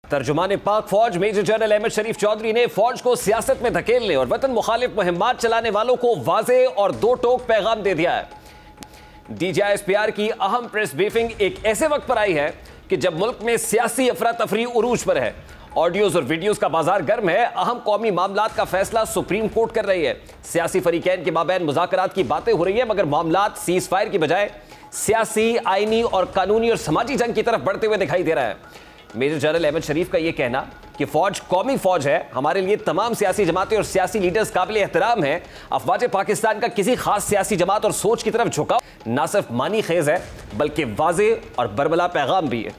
तर्जुमान पाक फौज major general Ahmad शरीफ चौधरी ने फौज को सियासत में धकेलने और वतन मुखालिफ मुहिम्मात चलाने वालों को वाज़े और दो टोक पैगाम दे दिया है। DGISPR की अहम प्रेस ब्रीफिंग एक ऐसे वक्त पर आई है कि जब मुल्क में सियासी अफरा तफरी उरूज पर है, ऑडियोज और वीडियोज का बाजार गर्म है, अहम कौमी मामलात का फैसला सुप्रीम कोर्ट कर रही है, सियासी फरीकैन के माबैन मुज़ाकरात की बातें हो रही है, मगर मामलात सीज फायर की बजाय सियासी, आईनी और कानूनी और समाजी जंग की तरफ बढ़ते हुए दिखाई दे रहा है। मेजर जनरल अहमद शरीफ का यह कहना कि फौज कौमी फौज है, हमारे लिए तमाम सियासी जमातें और सियासी लीडर्स काबिल एहतराम है, अफवाज पाकिस्तान का किसी खास सियासी जमात और सोच की तरफ झुकाव ना सिर्फ मानी खेज है बल्कि वाज़े और बरमला पैगाम भी है।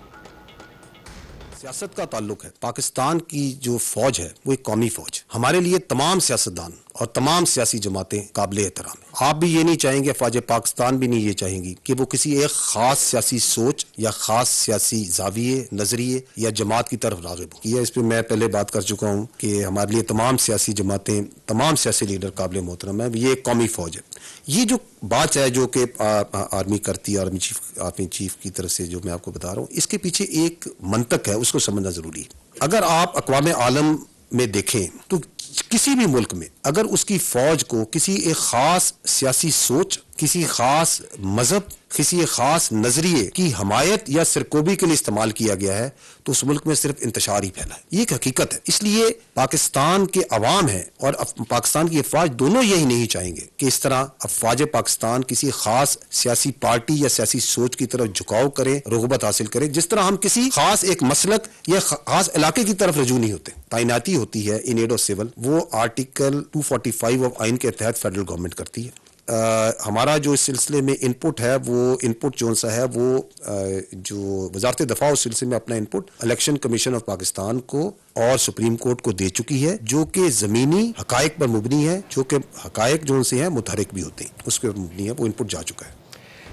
सियासत का ताल्लुक है, पाकिस्तान की जो फौज है वो एक कौमी फौज, हमारे लिए तमाम सियासतदान और तमाम सियासी जमातें काबिल एहतराम है। आप भी ये नहीं चाहेंगे, फौज पाकिस्तान भी नहीं ये चाहेंगी कि वो किसी एक खास सियासी सोच या खास सियासी जाविये, नजरिए या जमात की तरफ राग़िब हो। इस पर मैं पहले बात कर चुका हूँ कि हमारे लिए तमाम सियासी जमातें, तमाम सियासी लीडर काबिल मोहतरम है, ये एक कौमी फौज है। ये जो बात है जो कि आर्मी करती है, आर्मी चीफ की तरफ से जो मैं आपको बता रहा हूँ, इसके पीछे एक मंतक है, उसको समझना जरूरी है। अगर आप अक़वाम आलम में देखें तो किसी भी मुल्क में अगर उसकी फौज को किसी एक खास सियासी सोच, किसी खास मजहब, किसी खास नजरिए की हमायत या सरकोबी के लिए इस्तेमाल किया गया है तो उस मुल्क में सिर्फ इंतशार ही फैला है। ये एक हकीकत है। इसलिए पाकिस्तान के अवाम है और पाकिस्तान की अफवाज दोनों यही नहीं चाहेंगे कि इस तरह अफवाज पाकिस्तान किसी खास सियासी पार्टी या सियासी सोच की तरफ झुकाव करे, रुग़बत हासिल करे, जिस तरह हम किसी खास एक मसलक या खास इलाके की तरफ रजू नहीं होते। तैनाती होती है इन एड ऑफ सिविल, वो आर्टिकल 245 ऑफ आइन के तहत फेडरल गवर्नमेंट करती है। हमारा जो इस सिलसिले में इनपुट है, वो इनपुट जो सा है वो जो वजारत दफा उस सिलसिले में अपना input election commission of Pakistan को और सुप्रीम कोर्ट को दे चुकी है, जो कि ज़मीनी हकायक पर मुबनी है, जो कि हकायक जो उनसे हैं मुतहरिक भी होते हैं, उस पर मुबनी है, वो इनपुट जा चुका है।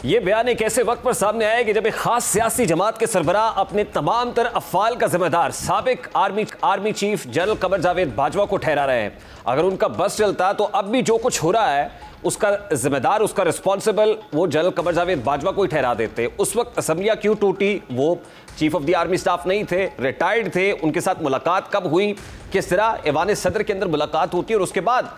यह बयान एक ऐसे वक्त पर सामने आया कि जब एक खास सियासी जमात के सरबराह अपने तमाम तर अफ़आल का जिम्मेदार साबिक army chief general Qamar Javed Bajwa को ठहरा रहे हैं। अगर उनका बस चलता तो अब भी जो कुछ हो रहा है उसका जिम्मेदार, उसका रिस्पॉन्सिबल वो जनरल कमर जावेद बाजवा को ही ठहरा देते। उस वक्त असम्बलियां क्यों टूटी? वो chief of the army staff नहीं थे, रिटायर्ड थे। उनके साथ मुलाकात कब हुई, किस तरह ऐवान सदर के अंदर मुलाकात होती है, और उसके बाद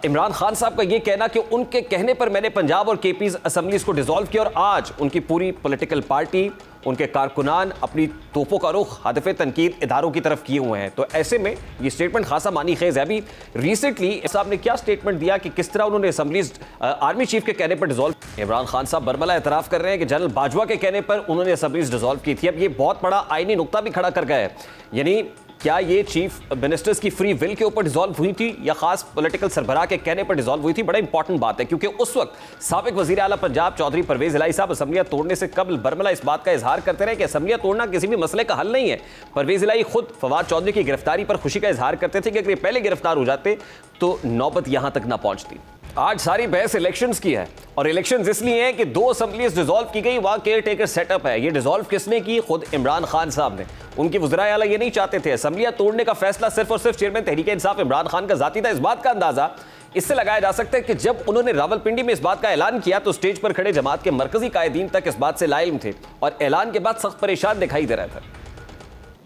इमरान खान साहब का ये कहना कि उनके कहने पर मैंने पंजाब और केपीज असम्बलीज को डिसॉल्व किया और आज उनकी पूरी पॉलिटिकल पार्टी, उनके कारकुनान अपनी तोपों का रुख हदफ तनकीद इदारों की तरफ किए हुए हैं। तो ऐसे में ये स्टेटमेंट खासा मानी खेज है। अभी रिसेंटली साहब ने क्या स्टेटमेंट दिया कि किस तरह उन्होंने असम्बलीज आर्मी चीफ के कहने पर डिसॉल्व। इमरान खान साहब बरमला एतराफ़ कर रहे हैं कि जनरल बाजवा के कहने पर उन्होंने असम्बलीज डिसॉल्व की थी। अब ये बहुत बड़ा आईनी नुक्ता भी खड़ा कर गया है, यानी क्या ये चीफ मिनिस्टर्स की फ्री विल के ऊपर डिसॉल्व हुई थी या खास पॉलिटिकल सरबराह के कहने पर डिसॉल्व हुई थी? बड़ा इंपॉर्टेंट बात है, क्योंकि उस वक्त साबिक वजीर आला पंजाब चौधरी परवेज इलाही साहब असम्बलियां तोड़ने से कबल बरमला इस बात का इजहार करते रहे कि असम्बलियां तोड़ना किसी भी मसले का हल नहीं है। परवेज इलाही खुद फवाद चौधरी की गिरफ्तारी पर खुशी का इजहार करते थे कि अगर ये पहले गिरफ्तार हो जाते तो नौबत यहां तक ना पहुंचती। आज सारी बहस इलेक्शंस की है, और इलेक्शंस इसलिए हैं कि 2 असेंबलीज डिसॉल्व की गई, वहां केयर टेकर सेटअप है। ये डिसॉल्व किसने की? खुद इमरान खान साहब ने। उनकी वज़ीर आला ये नहीं चाहते थे। असेंबलियां तोड़ने का फैसला सिर्फ और सिर्फ चेयरमैन तहरीक इंसाफ इमरान खान का जाती था। इस बात का अंदाजा इससे लगाया जा सकता है कि जब उन्होंने रावलपिंडी में इस बात का ऐलान किया तो स्टेज पर खड़े जमात के मरकजी कायदीन तक इस बात से लाइल्म थे और ऐलान के बाद सख्त परेशान दिखाई दे रहा था।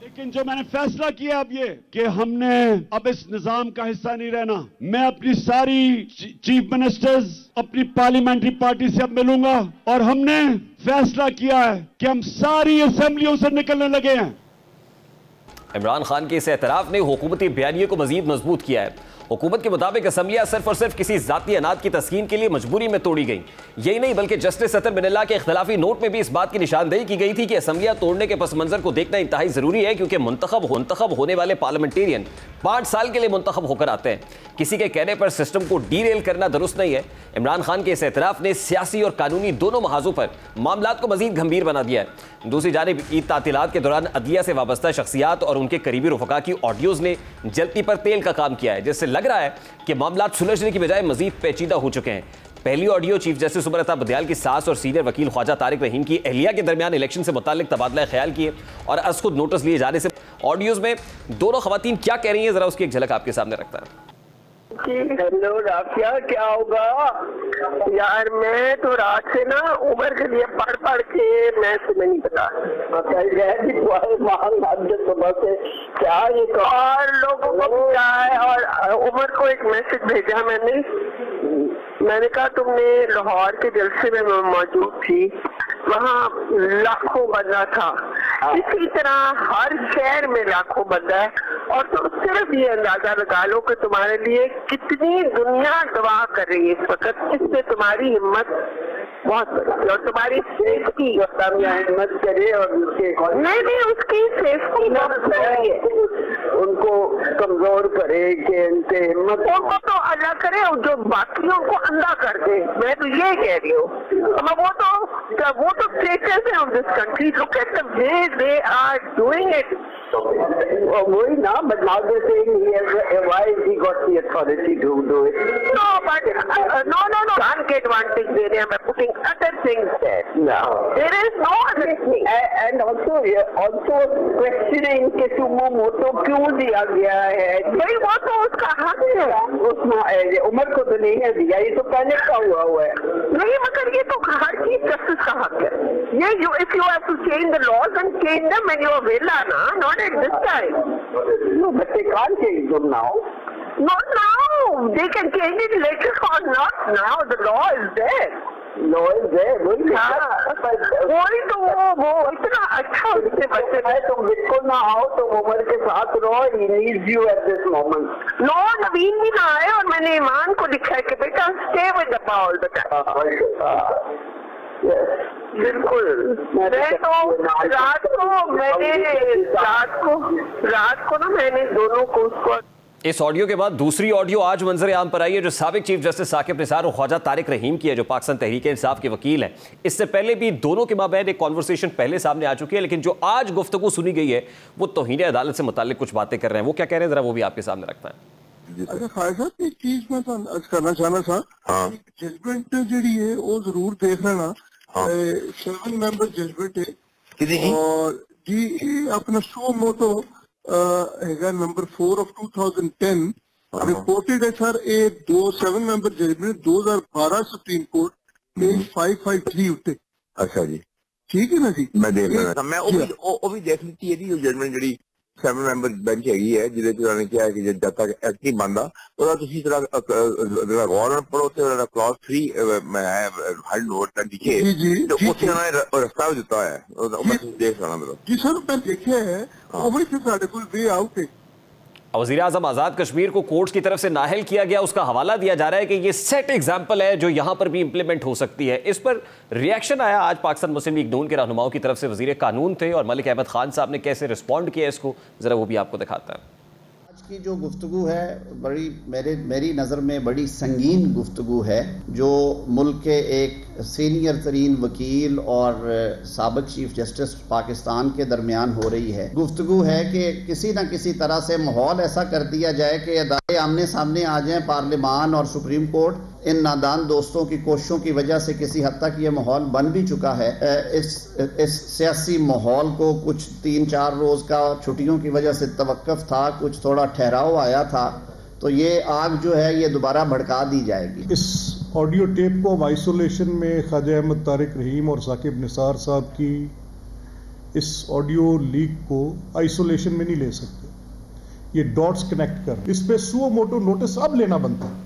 लेकिन जो मैंने फैसला किया अब ये कि हमने अब इस निजाम का हिस्सा नहीं रहना। मैं अपनी सारी चीफ मिनिस्टर्स, अपनी पार्लियामेंट्री पार्टी से अब मिलूंगा और हमने फैसला किया है कि हम सारी असेंबलियों से निकलने लगे हैं। इमरान खान के इस एतराफ ने हुकूमती बयानिए को मजीद मजबूत किया है। हुकूमत के मुताबिक असम्बलियां सिर्फ और सिर्फ किसी जाती अनाद की तस्कीन के लिए मजबूरी में तोड़ी गई। यही नहीं बल्कि जस्टिस सतर बिनिल्लाह के इख्तलाफी नोट में भी इस बात की निशानदेही की गई थी कि असम्बलियां तोड़ने के पस मंजर को देखना इंतहाई जरूरी है, क्योंकि मुंतखब होने वाले पार्लियामेंटेरियन 5 साल के लिए मुंतखब होकर आते हैं। किसी के कहने पर सिस्टम को डीरेल करना दुरुस्त नहीं है। इमरान खान के इस एतराफ ने सियासी और कानूनी दोनों महाजों पर मामलात को मजीद गंभीर बना दिया है। दूसरी जानिब ईद तातीलात के दौरान अदलिया से वाबस्ता शख्सियात और उनके करीबी रुफका की ऑडियोज ने जलती पर तेल का काम किया है, जिससे लग रहा है कि मामलात सुलझने की बजाय मजीद पेचीदा हो चुके हैं। पहली audio chief justice Umar Ata बदियाल की सास और सीनियर वकील ख्वाजा तारिक रहीम की अहलिया के दरमियान इलेक्शन से मुताल्लिक तबादला ख्याल किए और अज खुद नोटिस लिए जाने से ऑडियोज में दोनों खवातीन क्या कह रही हैं, जरा उसकी एक झलक आपके सामने रखता है। हेलो राफिया, क्या होगा यार? मैं तो रात से ना उमर के लिए पढ़ के मैं तुम्हें नहीं पता सुबह से क्या ये और लोगों को क्या है। और उमर को एक मैसेज भेजा मैंने कहा तुमने लाहौर के जलसे में मैं मौजूद थी, वहाँ लाखों बंदा था, इसी तरह हर शहर में लाखों बंदा है। और तो सिर्फ ये अंदाजा लगा लो कि तुम्हारे लिए कितनी दुनिया दुआ कर रही है इस वक्त, इससे तुम्हारी हिम्मत बहुत बड़ी और तुम्हारी सेफ्टी हिम्मत करे और नहीं उसकी सेफ्टी उनको कमजोर करे कि उनसे हिम्मत उनको तो अल्लाह करे जो बाकियों को अंधा कर दे। मैं तो ये कह रही हूँ, वो तो स्टेटस है of this country, look at the way they are doing it. वही ना, but now they're saying why he got the authority to do it? No, but no. Can't get advantage there. I'm putting other things there. No, there is no other thing. And also questioning कि Sumo मोटो क्यों दिया गया है? भाई वो तो उसका हक है, उसमें उमर को तो नहीं है दिया, ये तो पहले का हुआ है। नहीं मगर ये तो हर चीज जस्टिस का हक है। ये if you have to change the laws and change them when you are villa, na, not at this time. No, but they can't change them now. Not now. They can change it later on, not now. The law is there. Law is there. वही तो वो इतना अच्छा उससे बच्चे है, तुम बिल्कुल ना आओ, तुम उमर के साथ रहो, he needs you at this moment. No, नवीन भी ना आए और मैंने ईमान को लिखा है कि बेटा stay with the ball बेटा। बिल्कुल। मैं तो रात को ना मैंने दोनों को उसको इस ऑडियो के बाद दूसरी ऑडियो आज मंजर आम पर आई है जो साबिक चीफ जस्टिस साकिब निसार और ख्वाजा तारिक रहीम की है, जो पाकिस्तान तहरीक इंसाफ के वकील हैं। इससे पहले भी दोनों के माबैन एक कॉन्वर्सेशन पहले सामने आ चुकी है, लेकिन जो आज गुफ्तगू सुनी गई है वो तौहीन अदालत से मुताल्लिक कुछ बातें कर रहे हैं। वो क्या कह रहे हैं, जरा वो भी आपके सामने रखता है। अच्छा खालिद साहब, एक चीज मैं करना चाहना था, जजमेंट जी है वो जरूर देख लेना। 7 मेंबर जजमेंट है और जी अपना शो मोटो है नंबर 4 of 2010 रिपोर्टेड है sir. 7 member judgement 2012 supreme court page 553 उत्ते। अच्छा जी, ठीक है ना जी, मैं देख रहा मैं वो भी देख लीती है जी जजमेंट जी 7 ਮੈਂਬਰ ਬੈਂਚ ਹੈਗੀ ਹੈ ਜਿਹਦੇ ਚ ਉਹਨਾਂ ਨੇ ਕਿਹਾ ਕਿ ਜਦ ਤੱਕ ਐਕਟ ਨਹੀਂ ਬਣਦਾ ਉਹਦਾ ਤੁਸੀਂ ਜਿਹੜਾ ਗੌਰ ਨਾਲ ਪੜੋ ਤੇ ਉਹਦਾ ਕਲਾਸ 3 ਮੈਂ ਹੈਡ ਨੋਟ ਤਾਂ ਲਿਖੇ ਤੇ ਉੱਥੇ ਉਹਨਾਂ ਨੇ ਰਸਤਾ ਵੀ ਦਿੱਤਾ ਹੈ, ਉਹ ਮੈਂ ਦੇਖ ਲੈਣਾ ਮੇਰਾ ਜੀ ਸਰ। ਮੈਂ ਦੇਖਿਆ ਹੈ ਉਹ ਵੀ ਸਾਡੇ ਕੋਲ ਵੇ ਆਊਟ ਹੈ। वज़ीर आज़म आज़ाद कश्मीर को कोर्ट्स की तरफ से नाअहल किया गया, उसका हवाला दिया जा रहा है कि ये सेट एग्जाम्पल है जो यहाँ पर भी इंप्लीमेंट हो सकती है। इस पर रिएक्शन आया आज पाकिस्तान मुस्लिम लीग नून के रहनुमाओं की तरफ से। वज़ीर कानून थे और मलिक अहमद खान साहब ने कैसे रिस्पॉन्ड किया इसको, ज़रा वो भी आपको दिखाता है। आज की जो गुफ्तगू है बड़ी मेरी नज़र में बड़ी संगीन गुफ्तगू है, जो मुल्क के एक सीनियर तरीन वकील और साबिक चीफ जस्टिस पाकिस्तान के दरमियान हो रही है। गुफ्तगू है कि किसी न किसी तरह से माहौल ऐसा कर दिया जाए कि अदालतें आमने सामने आ जाएं, पार्लिमान और सुप्रीम कोर्ट। इन नादान दोस्तों की कोशिशों की वजह से किसी हद तक ये माहौल बन भी चुका है। इस सियासी माहौल को कुछ 3-4 रोज़ का छुट्टियों की वजह से तवक्कुफ था, कुछ थोड़ा ठहराव आया था, तो ये आग जो है ये दोबारा भड़का दी जाएगी। इस ऑडियो टेप को हम आइसोलेशन में ख्वाजा अहमद तारिक रहीम और साकिब निसार साहब की इस ऑडियो लीक को आइसोलेशन में नहीं ले सकते। ये डॉट्स कनेक्ट कर, इस पे सुओ मोटो नोटिस अब लेना बनता है।